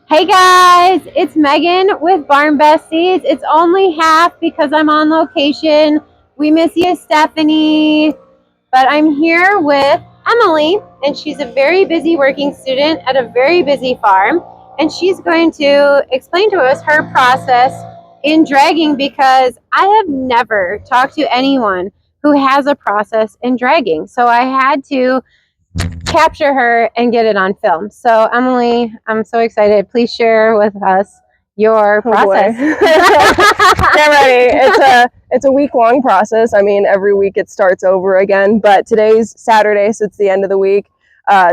Hey guys, it's Megan with Barn Besties. It's only half because I'm on location. We miss you, Stephanie. But I'm here with Emily, and she's a very busy working student at a very busy farm. And she's going to explain to us her process in dragging because I have never talked to anyone who has a process in dragging. So I had to capture her and get it on film. So Emily, I'm so excited. Please share with us your process. Get ready. It's a week-long process. I mean, every week it starts over again, but today's Saturday, so it's the end of the week.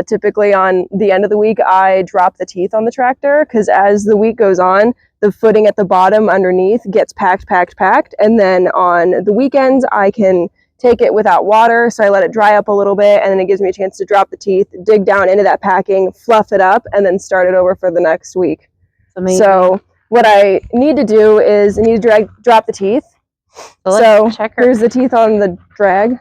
Typically on the end of the week, I drop the teeth on the tractor because as the week goes on, the footing at the bottom underneath gets packed. And then on the weekends, I can take it without water, so I let it dry up a little bit, and then it gives me a chance to drop the teeth, dig down into that packing, fluff it up, and then start it over for the next week. So what I need to do is I need to drop the teeth. So here's the teeth on the drag.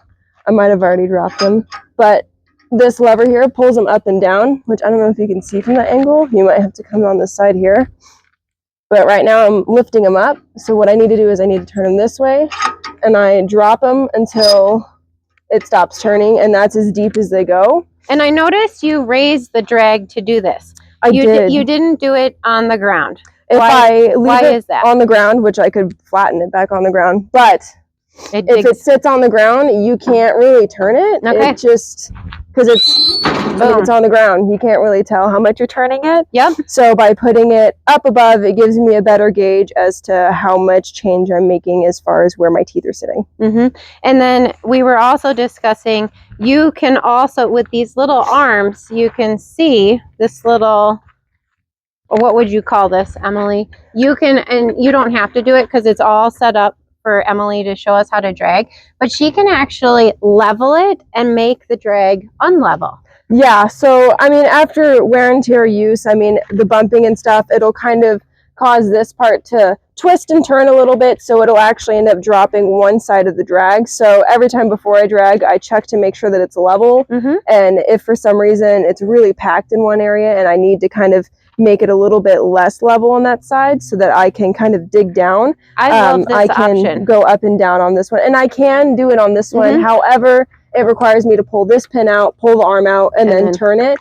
I might have already dropped them, but this lever here pulls them up and down, which I don't know if you can see from that angle. You might have to come on this side here. But right now I'm lifting them up. So what I need to do is I need to turn them this way, and I drop them until it stops turning, and that's as deep as they go. And I noticed you raised the drag to do this. You did. You didn't do it on the ground. Why is that? On the ground, which I could flatten it back on the ground, but if it sits on the ground, you can't really turn it. Okay. It just, because it's on the ground, you can't really tell how much you're turning it. Yep. So by putting it up above, it gives me a better gauge as to how much change I'm making as far as where my teeth are sitting. Mm-hmm. And then we were also discussing, you can also, with these little arms, you can see this little, what would you call this, Emily? You can, and you don't have to do it because it's all set up for Emily to show us how to drag, but she can actually level it and make the drag unlevel. Yeah, so I mean, after wear and tear use, I mean, the bumping and stuff, it'll kind of cause this part to twist and turn a little bit, so it'll actually end up dropping one side of the drag. So every time before I drag, I check to make sure that it's level. Mm-hmm. And if for some reason it's really packed in one area and I need to kind of make it a little bit less level on that side so that I can kind of dig down, I love this I can option. Go up and down on this one, and I can do it on this one. However, it requires me to pull this pin out, pull the arm out, and then turn it.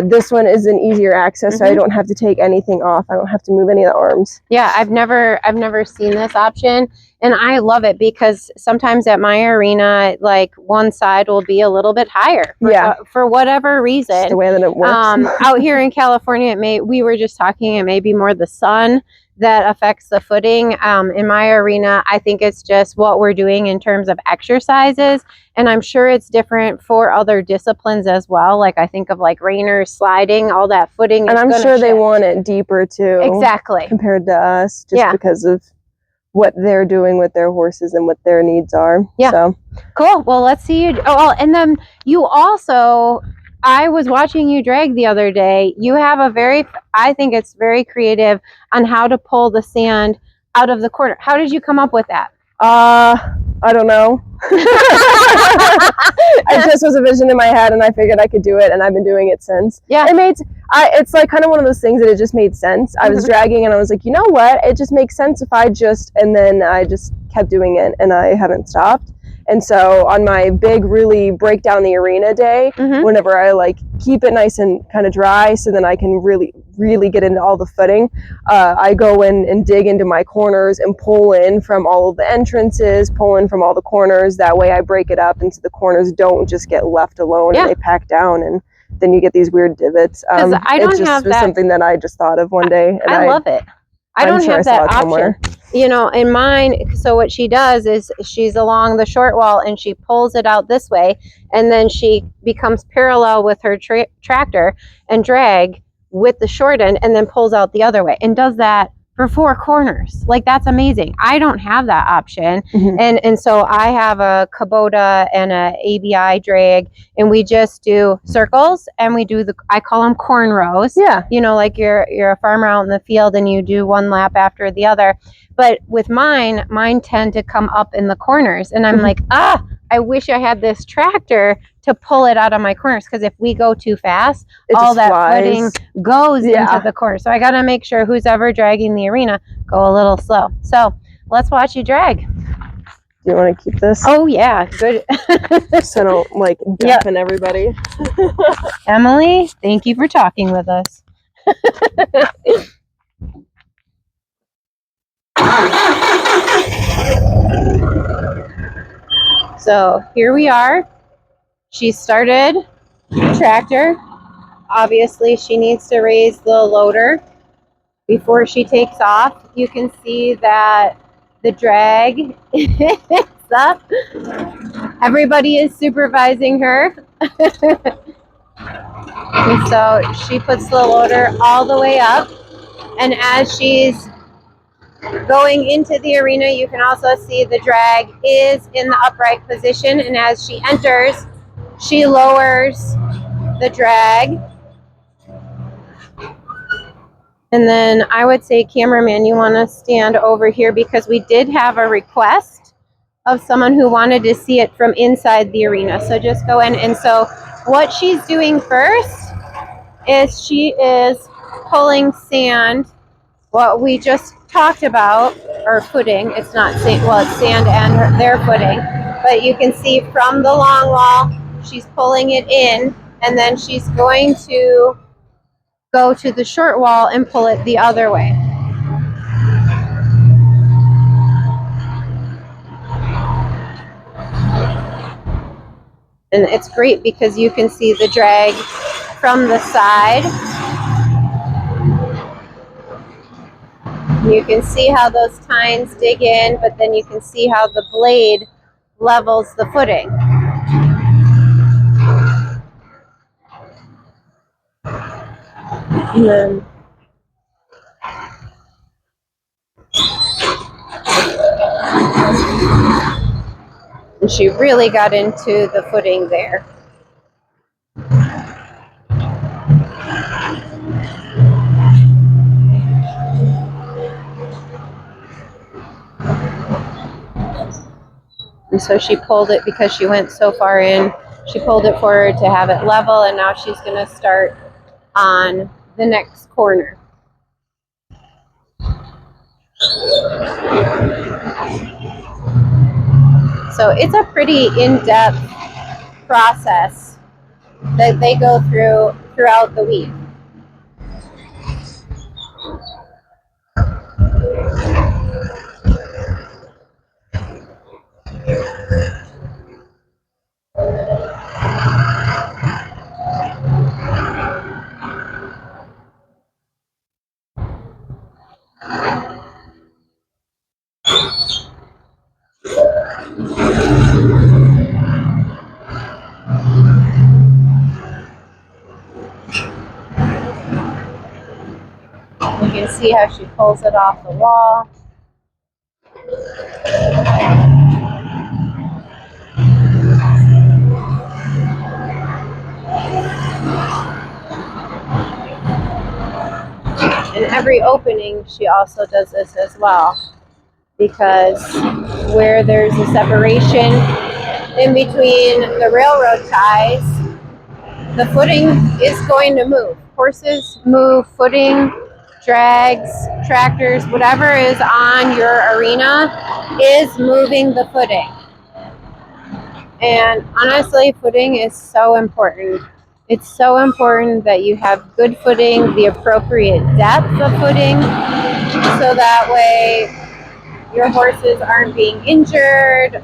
This one is an easier access, so I don't have to take anything off. I don't have to move any of the arms. Yeah, I've never seen this option, and I love it because sometimes at my arena, like one side will be a little bit higher for whatever reason. Just the way that it works. Out here in California, we were just talking, it may be more the sun that affects the footing. In my arena, I think it's just what we're doing in terms of exercises, and I'm sure it's different for other disciplines as well. Like I think of like rainers, sliding, all that footing. And I'm sure they want it deeper too. Exactly. Compared to us, just because of what they're doing with their horses and what their needs are. Yeah. So cool. Well, let's see you. Oh, and then you also, I was watching you drag the other day. You have I think it's very creative on how to pull the sand out of the corner. How did you come up with that? I don't know. It just was a vision in my head, and I figured I could do it, and I've been doing it since. Yeah. It's like kind of one of those things that it just made sense. I was dragging, and I was like, you know what? It just makes sense if and then I just kept doing it, and I haven't stopped. And so on my big, really break down the arena day, whenever I like keep it nice and kind of dry so then I can really, really get into all the footing, I go in and dig into my corners and pull in from all of the entrances, pull in from all the corners. That way I break it up and so the corners don't just get left alone and they pack down, and then you get these weird divots. I don't have that. Was something that I just thought of one day. And I love it. I don't have that option. You know, in mine, so what she does is she's along the short wall and she pulls it out this way, and then she becomes parallel with her tractor and drag with the short end, and then pulls out the other way and does that for 4 corners. Like, that's amazing. I don't have that option. And so I have a Kubota and a ABI drag, and we just do circles, and we do I call them corn rows. Yeah. You know, like you're a farmer out in the field and you do one lap after the other. But with mine tend to come up in the corners, and I'm like, I I wish I had this tractor to pull it out of my corners, because if we go too fast, It all just that flies. footing goes Yeah. into the corner. So I got to make sure who's ever dragging the arena go a little slow. So let's watch you drag. Do you want to keep this? Oh yeah, good. So I don't like deafen everybody. Emily, thank you for talking with us. So here we are. She started the tractor. Obviously, she needs to raise the loader before she takes off. You can see that the drag is up. Everybody is supervising her. And so she puts the loader all the way up. And as she's going into the arena, you can also see the drag is in the upright position. And as she enters, she lowers the drag. And then I would say, cameraman, you want to stand over here, because we did have a request of someone who wanted to see it from inside the arena. So just go in. And so what she's doing first is she is pulling sand, what we just talked about, or footing. It's not sand, well, it's sand and their footing. But you can see from the long wall, she's pulling it in, and then she's going to go to the short wall and pull it the other way. And it's great because you can see the drag from the side. You can see how those tines dig in, but then you can see how the blade levels the footing. And then and she really got into the footing there. And so she pulled it because she went so far in. She pulled it forward to have it level, and now she's going to start on the next corner. So it's a pretty in-depth process that they go through throughout the week. You can see how she pulls it off the wall. In every opening, she also does this as well, because where there's a separation in between the railroad ties, the footing is going to move. Horses move, footing, drags, tractors, whatever is on your arena is moving the footing. And honestly, footing is so important. It's so important that you have good footing, the appropriate depth of footing, so that way your horses aren't being injured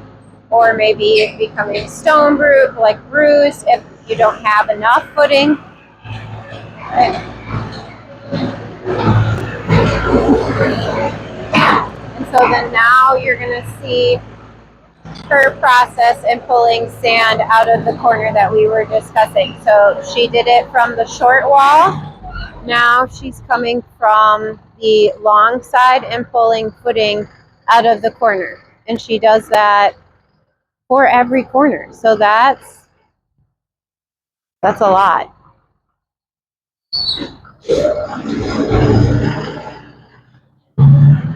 or maybe becoming stone bruised if you don't have enough footing. And so then now you're going to see her process in pulling sand out of the corner that we were discussing. So she did it from the short wall. Now she's coming from the long side and pulling footing out of the corner. And she does that for every corner. So that's a lot.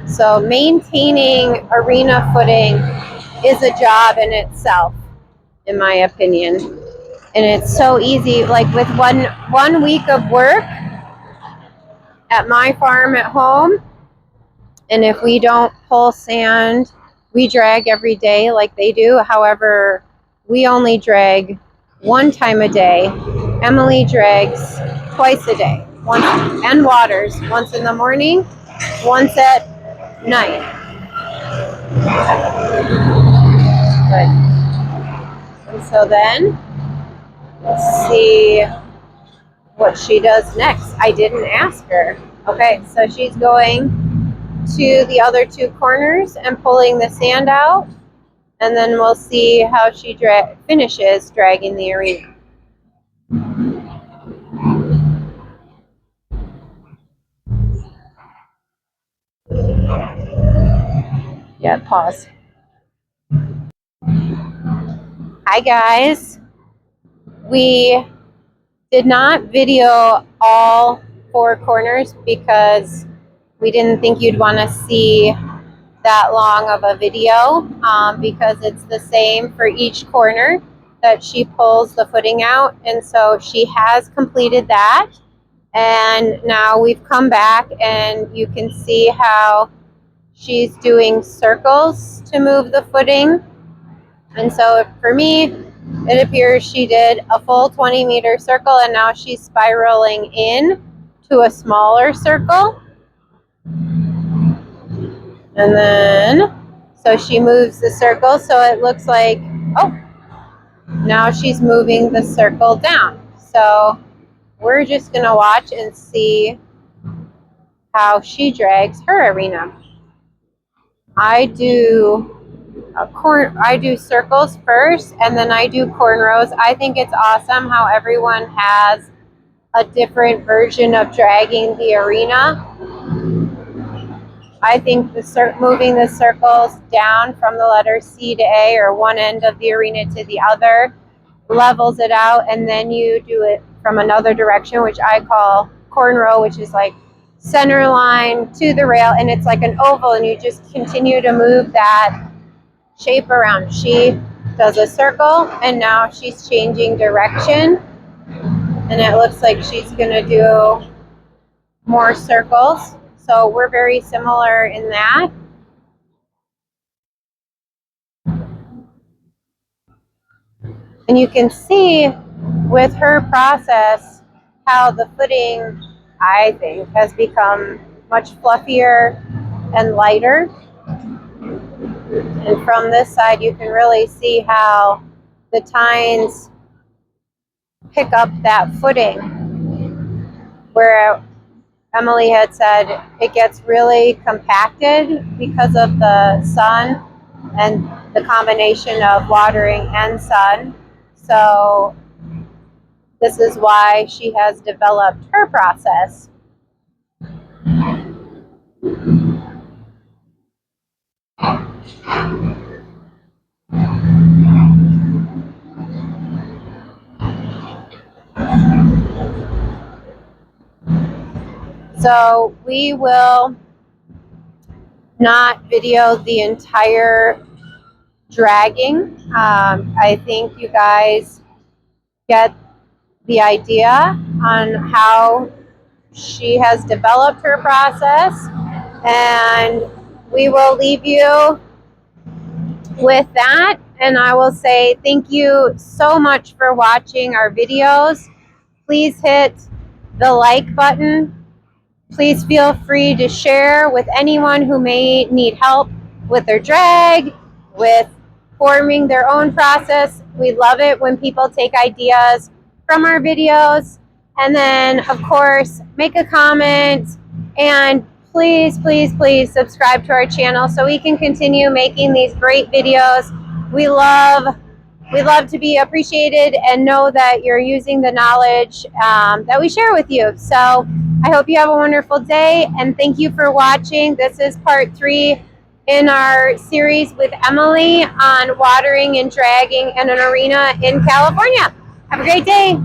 So maintaining arena footing is a job in itself. in my opinion. And it's so easy, like with one week of work at my farm at home, and if we don't pull sand, we drag every day like they do. However, we only drag one time a day. Emily drags twice a day, once, and waters, once in the morning, once at night. And so then, let's see what she does next. I didn't ask her. Okay, so she's going to the other two corners and pulling the sand out, and then we'll see how she finishes dragging the arena. Yeah, pause. Hi guys. We did not video all four corners because we didn't think you'd want to see that long of a video, because it's the same for each corner that she pulls the footing out. And so she has completed that. And now we've come back and you can see how she's doing circles to move the footing. And so for me, it appears she did a full 20-meter circle, and now she's spiraling in to a smaller circle. And then, so she moves the circle, so it looks like, oh, now she's moving the circle down. So we're just gonna watch and see how she drags her arena. I do circles first, and then I do cornrows. I think it's awesome how everyone has a different version of dragging the arena. I think moving the circles down from the letter C to A, or one end of the arena to the other, levels it out, and then you do it from another direction, which I call cornrow, which is like center line to the rail, and it's like an oval, and you just continue to move that shape around. She does a circle, and now she's changing direction, and it looks like she's gonna do more circles. So we're very similar in that. And you can see with her process how the footing, I think, has become much fluffier and lighter. And from this side, you can really see how the tines pick up that footing, where Emily had said it gets really compacted because of the sun and the combination of watering and sun. So this is why she has developed her process. So we will not video the entire dragging. I think you guys get the idea on how she has developed her process, and we will leave you with that. And I will say thank you so much for watching our videos. Please hit the like button. Please feel free to share with anyone who may need help with their drag, with forming their own process. We love it when people take ideas from our videos. And then, of course, make a comment, and please, please, please subscribe to our channel so we can continue making these great videos. We love to be appreciated and know that you're using the knowledge that we share with you. So I hope you have a wonderful day, and thank you for watching. This is part 3 in our series with Emily on watering and dragging in an arena in California. Have a great day.